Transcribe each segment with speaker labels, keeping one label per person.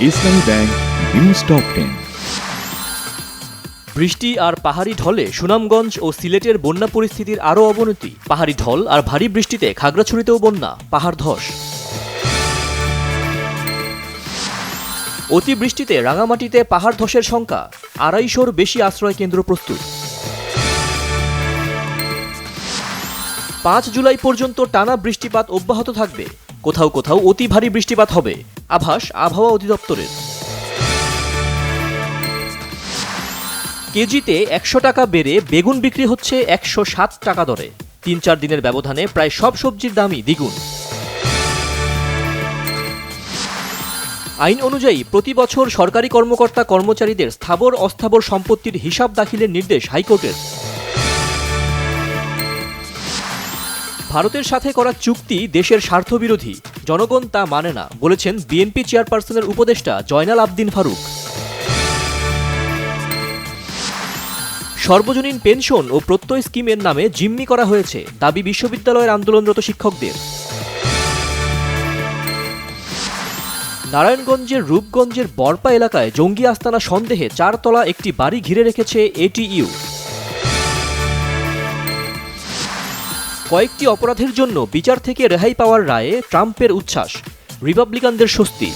Speaker 1: ইসলামী bank news top 10।
Speaker 2: বৃষ্টি আর পাহাড়ি ঢলে সুনামগঞ্জ ও সিলেটের বন্যা পরিস্থিতির আরও অবনতি। পাহাড়ি ঢল আর ভারী বৃষ্টিতে খাগড়াছড়িতেও বন্যা, পাহাড় ধস। অতিবৃষ্টিতে রাঙামাটিতে পাহাড় ধসের শঙ্কা, ২৫০'র বেশি আশ্রয় কেন্দ্র প্রস্তুত। ৫ জুলাই পর্যন্ত টানা বৃষ্টিপাত অব্যাহত থাকবে, কোথাও কোথাও অতি ভারী বৃষ্টিপাত হবে, আভাস আবহাওয়া অধিদপ্তরের। কেজিতে ১০০ টাকা বেড়ে বেগুন বিক্রি হচ্ছে ১০৭ টাকা দরে। ৩-৪ দিনের ব্যবধানে প্রায় সব সবজির দামই দ্বিগুণ। আইন অনুযায়ী প্রতি বছর সরকারি কর্মকর্তা কর্মচারীদের স্থাবর অস্থাবর সম্পত্তির হিসাব দাখিলের নির্দেশ হাইকোর্টের। ভারতের সাথে করা চুক্তি দেশের স্বার্থবিরোধী, জনগণ তা মানে না বলেছেন বিএনপি চেয়ারপারসনের উপদেষ্টা জয়নাল আবদিন ফারুক। সর্বজনীন পেনশন ও প্রত্যয় স্কিমের নামে জিম্মি করা হয়েছে, দাবি বিশ্ববিদ্যালয়ের আন্দোলনরত শিক্ষকদের। নারায়ণগঞ্জের রূপগঞ্জের বরপা এলাকায় জঙ্গি আস্তানা সন্দেহে 4 তলা একটি বাড়ি ঘিরে রেখেছে এটিইউ। কয়েকটি অপরাধের জন্য বিচার থেকে রেহাই পাওয়ার রায়ে ট্রাম্পের উচ্ছ্বাস, রিপাবলিকানদের স্বস্তি।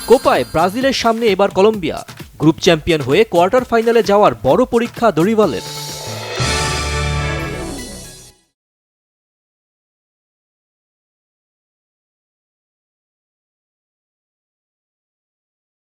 Speaker 2: কোপায় ব্রাজিলের সামনে এবার কলম্বিয়া, গ্রুপ চ্যাম্পিয়ন হয়ে কোয়ার্টার ফাইনালে যাওয়ার বড় পরীক্ষা দরিভালের।